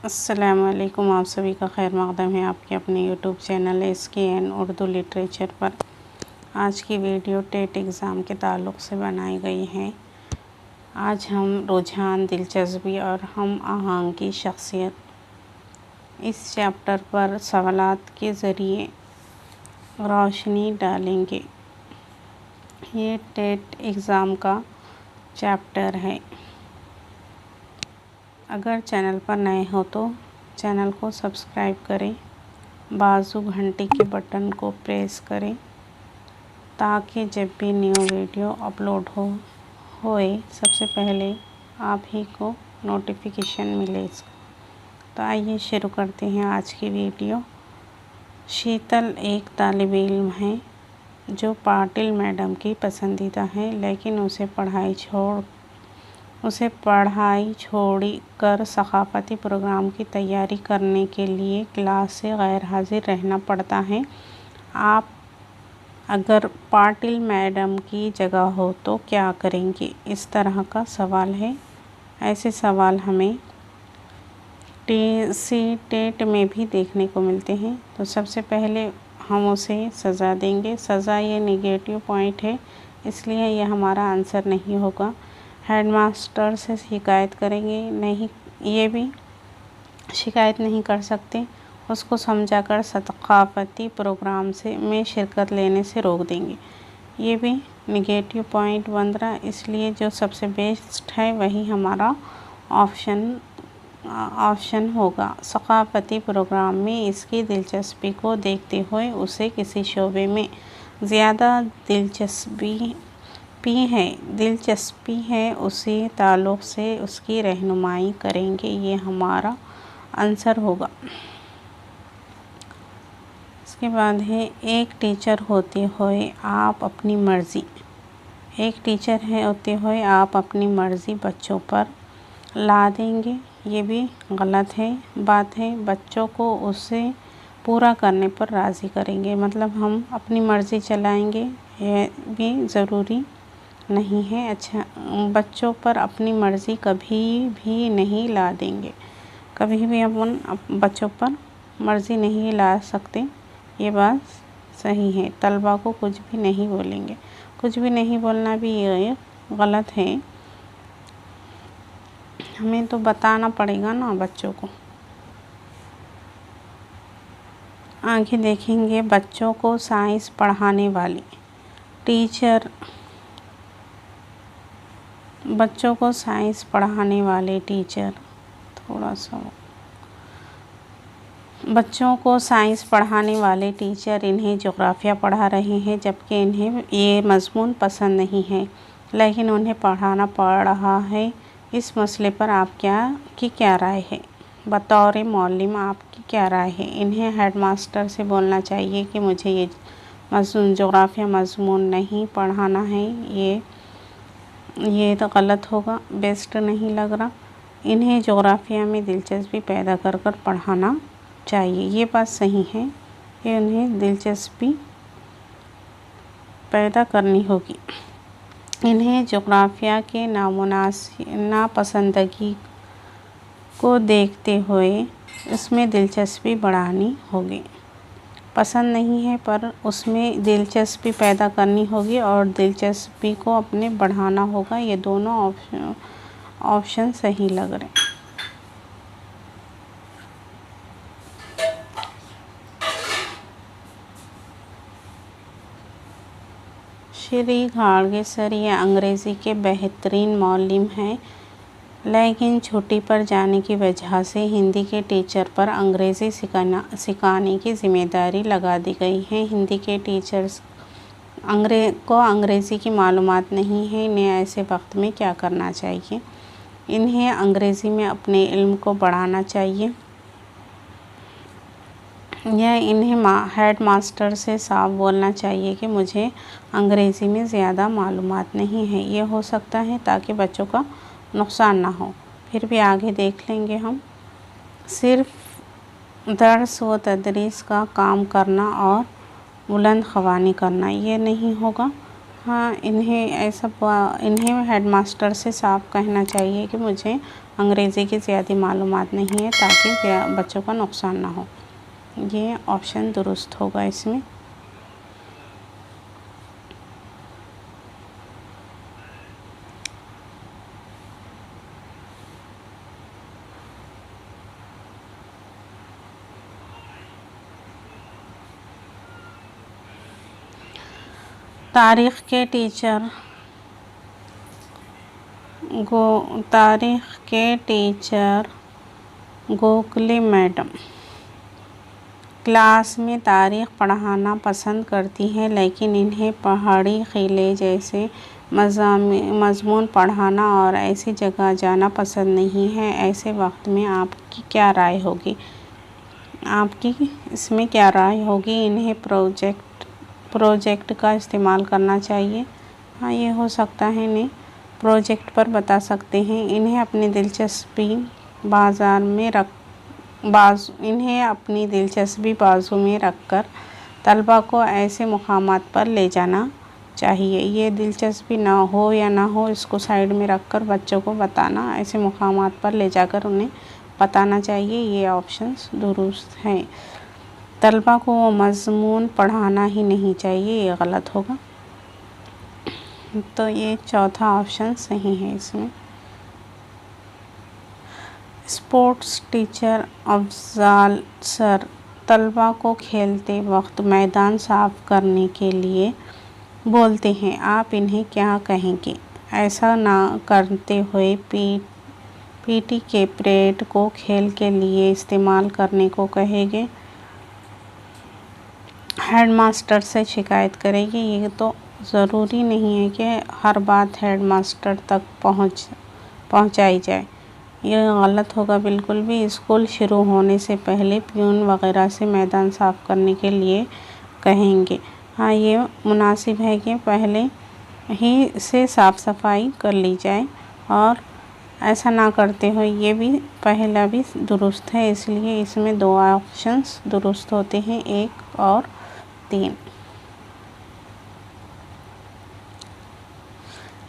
अस्सलामुअलैकुम। आप सभी का खैर मक़दम है आपके अपने YouTube channel SKN Urdu literature पर। आज की वीडियो टेट एग्ज़ाम के ताल्लुक़ से बनाई गई है। आज हम रुझान, दिलचस्पी और हम आहंग की शख्सियत इस चैप्टर पर सवालात के ज़रिए रोशनी डालेंगे। ये टेट एग्ज़ाम का चैप्टर है। अगर चैनल पर नए हो तो चैनल को सब्सक्राइब करें, बाजू घंटी के बटन को प्रेस करें ताकि जब भी न्यू वीडियो अपलोड होए सबसे पहले आप ही को नोटिफिकेशन मिले। तो आइए शुरू करते हैं आज की वीडियो। शीतल एक तालिब इल्म है जो पाटिल मैडम की पसंदीदा है, लेकिन उसे पढ़ाई छोड़ कर सक़ाफ़ती प्रोग्राम की तैयारी करने के लिए क्लास से गैर हाज़िर रहना पड़ता है। आप अगर पाटिल मैडम की जगह हो तो क्या करेंगे? इस तरह का सवाल है। ऐसे सवाल हमें टेट में भी देखने को मिलते हैं। तो सबसे पहले हम उसे सज़ा देंगे। सज़ा ये नेगेटिव पॉइंट है, इसलिए यह हमारा आंसर नहीं होगा। हेडमास्टर से शिकायत करेंगे? नहीं, ये भी शिकायत नहीं कर सकते। उसको समझाकर सक़ाफ़ती प्रोग्राम में शिरकत लेने से रोक देंगे। ये भी नेगेटिव पॉइंट बन रहा, इसलिए जो सबसे बेस्ट है वही हमारा ऑप्शन होगा। सक़ाफ़ती प्रोग्राम में इसकी दिलचस्पी को देखते हुए उसे किसी शोबे में ज़्यादा दिलचस्पी है उसी ताल्लुक़ से उसकी रहनुमाई करेंगे। ये हमारा आंसर होगा। इसके बाद है एक टीचर होते हुए आप अपनी मर्ज़ी बच्चों पर ला देंगे। ये भी गलत बात है। बच्चों को उसे पूरा करने पर राज़ी करेंगे, मतलब हम अपनी मर्ज़ी चलाएंगे, यह भी ज़रूरी नहीं है। अच्छा, बच्चों पर अपनी मर्ज़ी कभी भी नहीं ला देंगे। कभी भी अपन बच्चों पर मर्ज़ी नहीं ला सकते, ये बात सही है। तलबा को कुछ भी नहीं बोलेंगे। कुछ भी नहीं बोलना भी ये गलत है। हमें तो बताना पड़ेगा ना बच्चों को। आगे देखेंगे बच्चों को साइंस पढ़ाने वाले टीचर। बच्चों को साइंस पढ़ाने वाले टीचर इन्हें जोग्राफ़िया पढ़ा रहे हैं, जबकि इन्हें ये मज़मून पसंद नहीं है, लेकिन उन्हें पढ़ाना पड़ रहा है। इस मसले पर आपकी क्या राय है? बतौर मौलिम आपकी क्या राय है? इन्हें हेडमास्टर से बोलना चाहिए कि मुझे ये जोग्राफ़िया मज़मून नहीं पढ़ाना है। ये तो गलत होगा, बेस्ट नहीं लग रहा। इन्हें जोग्राफ़िया में दिलचस्पी पैदा कर पढ़ाना चाहिए। ये बात सही है कि उन्हें दिलचस्पी पैदा करनी होगी। इन्हें जोग्राफ़िया के नापसंदगी को देखते हुए उसमें दिलचस्पी बढ़ानी होगी। पसंद नहीं है पर उसमें दिलचस्पी पैदा करनी होगी और दिलचस्पी को अपने बढ़ाना होगा। ये दोनों ऑप्शन सही लग रहे हैं। श्री गाडगेसर ये अंग्रेज़ी के बेहतरीन मौलिम हैं, लेकिन छुट्टी पर जाने की वजह से हिंदी के टीचर पर अंग्रेज़ी सिखाने की ज़िम्मेदारी लगा दी गई है। हिंदी के टीचर्स को अंग्रेज़ी की मालूमात नहीं है। इन्हें ऐसे वक्त में क्या करना चाहिए? इन्हें अंग्रेज़ी में अपने इल्म को बढ़ाना चाहिए। इन्हें हेड मास्टर से साफ बोलना चाहिए कि मुझे अंग्रेज़ी में ज़्यादा मालूमात नहीं है। ये हो सकता है ताकि बच्चों का नुकसान ना हो। फिर भी आगे देख लेंगे हम। सिर्फ दर्स व तदरीस का काम करना और बुलंद ख़वानी करना ये नहीं होगा। हाँ, इन्हें हेडमास्टर से साफ कहना चाहिए कि मुझे अंग्रेज़ी की ज़्यादा मालूमात नहीं है ताकि बच्चों का नुकसान ना हो। ये ऑप्शन दुरुस्त होगा इसमें। तारीख़ के टीचर गोखले मैडम क्लास में तारीख़ पढ़ाना पसंद करती हैं, लेकिन इन्हें पहाड़ी किले जैसे मज़मून पढ़ाना और ऐसी जगह जाना पसंद नहीं है। ऐसे वक्त में आपकी क्या राय होगी? आपकी इसमें क्या राय होगी? इन्हें प्रोजेक्ट का इस्तेमाल करना चाहिए। हाँ, ये हो सकता है। इन्हें प्रोजेक्ट पर बता सकते हैं। इन्हें अपनी दिलचस्पी बाजू में रखकर तलबा को ऐसे मुकामात पर ले जाना चाहिए। ये दिलचस्पी ना हो या ना हो, इसको साइड में रखकर बच्चों को बताना, ऐसे मुकामात पर ले जाकर उन्हें बताना चाहिए। ये ऑप्शंस दुरुस्त हैं। तलबा को वो मज़मून पढ़ाना ही नहीं चाहिए, ये गलत होगा। तो ये चौथा ऑप्शन सही है इसमें। स्पोर्ट्स टीचर अफजाल सर तलबा को खेलते वक्त मैदान साफ़ करने के लिए बोलते हैं। आप इन्हें क्या कहेंगे? ऐसा ना करते हुए पीटी के परेड को खेल के लिए इस्तेमाल करने को कहेंगे। हेडमास्टर से शिकायत करेंगे। ये तो ज़रूरी नहीं है कि हर बात हेडमास्टर तक पहुंचाई जाए। यह गलत होगा बिल्कुल भी। स्कूल शुरू होने से पहले प्यून वगैरह से मैदान साफ़ करने के लिए कहेंगे। हाँ, ये मुनासिब है कि पहले ही से साफ़ सफाई कर ली जाए, और ऐसा ना करते हुए ये भी पहला भी दुरुस्त है। इसलिए इसमें 2 ऑप्शंस दुरुस्त होते हैं, 1 और 3।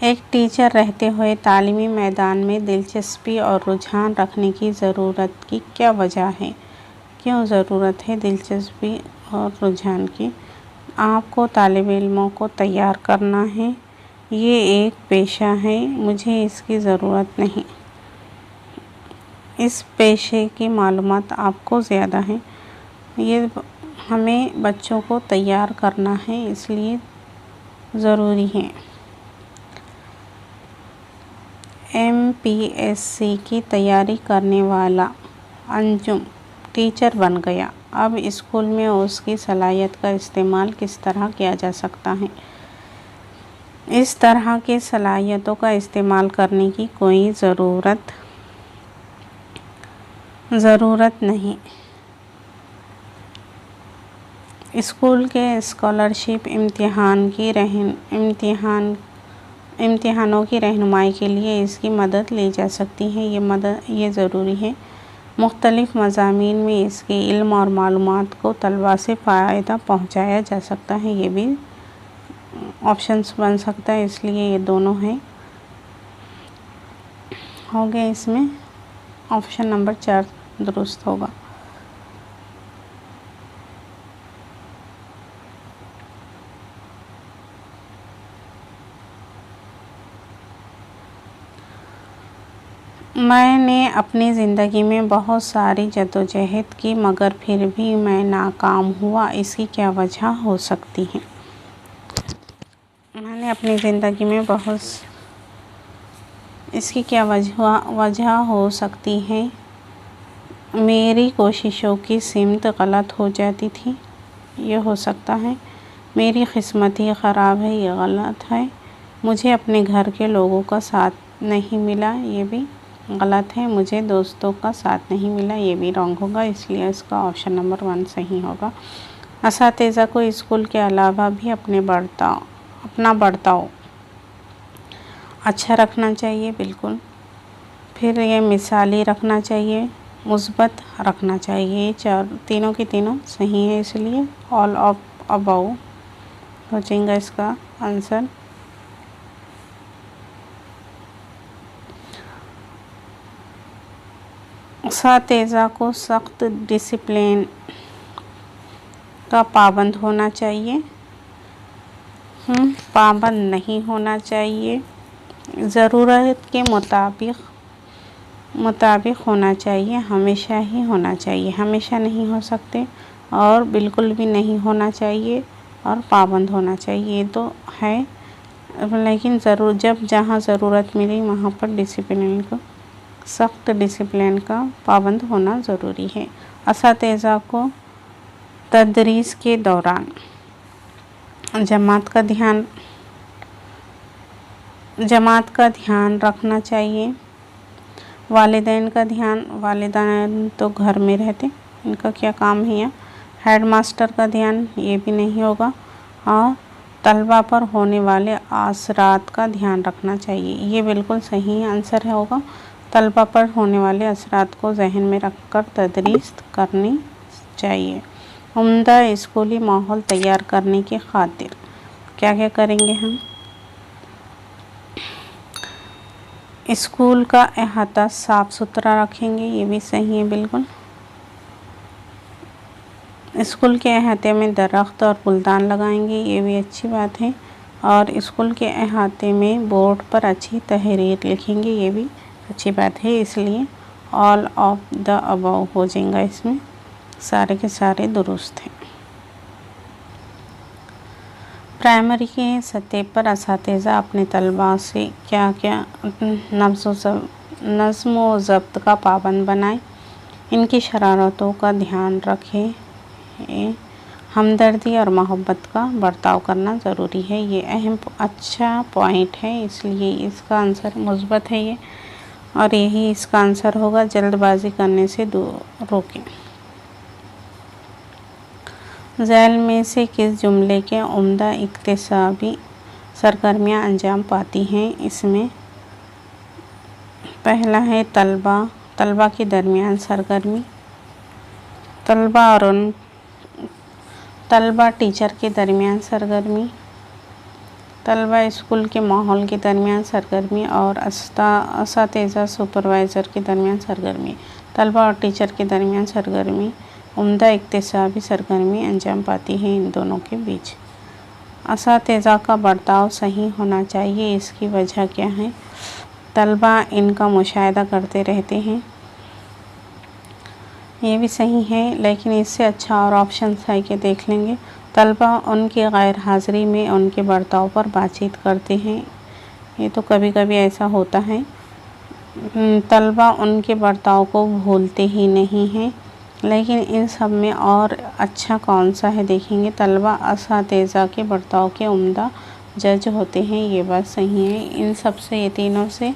एक टीचर रहते हुए तालीमी मैदान में दिलचस्पी और रुझान रखने की ज़रूरत की क्या वजह है? क्यों ज़रूरत है दिलचस्पी और रुझान की? आपको तालिब इल्मों को तैयार करना है। ये एक पेशा है, मुझे इसकी ज़रूरत नहीं। इस पेशे की मालूमात आपको ज़्यादा है। ये हमें बच्चों को तैयार करना है, इसलिए ज़रूरी है। MPSC की तैयारी करने वाला अंजुम टीचर बन गया। अब स्कूल में उसकी सलाहियत का इस्तेमाल किस तरह किया जा सकता है? इस तरह की सलाहियतों का इस्तेमाल करने की कोई ज़रूरत नहीं। स्कूल के स्कॉलरशिप इम्तिहानों की रहनुमाई के लिए इसकी मदद ली जा सकती है। ये ज़रूरी है। मुख्तलिफ़ मज़ामीन में इसके इल्म और मालूमात को तलबा से फ़ायदा पहुँचाया जा सकता है। ये भी ऑप्शंस बन सकता है, इसलिए ये दोनों हैं। हो गए। इसमें ऑप्शन नंबर 4 दुरुस्त होगा। मैंने अपनी ज़िंदगी में बहुत सारी जद्दोजहद की, मगर फिर भी मैं नाकाम हुआ। इसकी क्या वजह हो सकती है? मैंने अपनी ज़िंदगी में इसकी क्या वजह हो सकती है? मेरी कोशिशों की सिमत गलत हो जाती थी, ये हो सकता है। मेरी किस्मत ही ख़राब है, ये गलत है। मुझे अपने घर के लोगों का साथ नहीं मिला, ये भी गलत है। मुझे दोस्तों का साथ नहीं मिला, ये भी रॉन्ग होगा। इसलिए इसका ऑप्शन नंबर 1 सही होगा। असातिज़ा को स्कूल के अलावा भी अपना बर्ताव अच्छा रखना चाहिए, बिल्कुल। फिर ये मिसाली रखना चाहिए, मुस्बत रखना चाहिए। तीनों की तीनों सही है, इसलिए ऑल ऑफ अबाउ हो जाएगा इसका आंसर। असातिज़ा को सख्त डिसिप्लिन का पाबंद होना चाहिए, पाबंद नहीं होना चाहिए। ज़रूरत के मुताबिक होना चाहिए, हमेशा ही होना चाहिए, हमेशा नहीं हो सकते और बिल्कुल भी नहीं होना चाहिए और पाबंद होना चाहिए, ये तो है। लेकिन जब जहाँ ज़रूरत मिली वहाँ पर सख्त डिसिप्लिन का पाबंद होना ज़रूरी है। असातिज़ा को तदरीस के दौरान जमात का ध्यान रखना चाहिए। वालिदैन तो घर में रहते, इनका क्या काम है यहाँ। हेडमास्टर का ध्यान ये भी नहीं होगा और तलबा पर होने वाले असरात का ध्यान रखना चाहिए, ये बिल्कुल सही आंसर होगा। तलबा पर होने वाले असरात को जहन में रखकर तदरीस करनी चाहिए। उम्दा स्कूली माहौल तैयार करने की खातिर क्या क्या करेंगे हम। स्कूल का अहाता साफ़ सुथरा रखेंगे, ये भी सही है बिल्कुल। स्कूल के अहाते में दरख्त और फूलदान लगाएंगे, ये भी अच्छी बात है। और स्कूल के अहाते में बोर्ड पर अच्छी तहरीर लिखेंगे, ये भी अच्छी बात है। इसलिए ऑल ऑफ द अबव हो जाएगा, इसमें सारे के सारे दुरुस्त हैं। प्राइमरी के सतह पर असातिज़ा अपने तलबा से क्या क्या नज़्म व ज़ब्त का पाबंद बनाएं, इनकी शरारतों का ध्यान रखें, हमदर्दी और मोहब्बत का बर्ताव करना ज़रूरी है। ये अच्छा पॉइंट है, इसलिए इसका आंसर मुस्बत है ये, और यही इसका आंसर होगा। जल्दबाजी करने से रोकें। ज़ैल में से किस जुमले के उम्दा इक्तिसाबी सरगर्मियाँ अंजाम पाती हैं। इसमें पहला है तलबा के दरमियान सरगर्मी, तलबा टीचर के दरमियान सरगर्मी, तलबा स्कूल के माहौल के दरमियान सरगर्मी और असातिज़ा सुपरवाइज़र के दरमियान सरगर्मी। तलबा और टीचर के दरमियान सरगर्मी उम्दा इक्तिसाबी सरगर्मी अंजाम पाती है इन दोनों के बीच। असातिज़ा का बर्ताव सही होना चाहिए, इसकी वजह क्या है। तलबा इनका मुशाहिदा करते रहते हैं, ये भी सही है, लेकिन इससे अच्छा और ऑप्शन है कि देख लेंगे। तलबा उनकी गैर हाज़िरी में उनके बर्ताव पर बातचीत करते हैं, ये तो कभी कभी ऐसा होता है। तलबा उनके बर्ताव को भूलते ही नहीं हैं, लेकिन इन सब में और अच्छा कौन सा है देखेंगे। तलबा असातिज़ा के बर्ताव के उम्दा जज होते हैं, ये बात सही है। इन सब से, ये तीनों से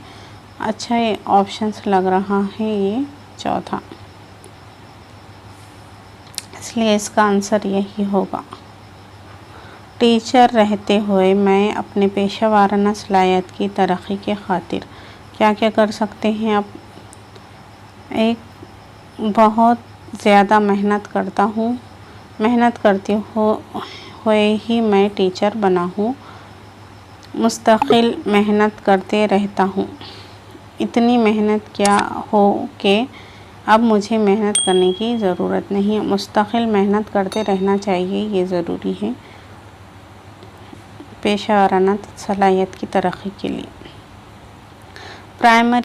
अच्छा ऑप्शंस लग रहा है ये चौथा, इसलिए इसका आंसर यही होगा। टीचर रहते हुए मैं अपने पेशा वाराना सलाहियत की तरक्की के खातिर क्या क्या कर सकते हैं। अब बहुत ज़्यादा मेहनत करते हुए ही मैं टीचर बना हूँ, मुस्तकिल मेहनत करते रहता हूँ। इतनी मेहनत क्या हो कि अब मुझे मेहनत करने की ज़रूरत नहीं है। मुस्तकिल मेहनत करते रहना चाहिए, ये ज़रूरी है पेशा वाराना सलाहियत की तरक्की के लिए। प्राइमरी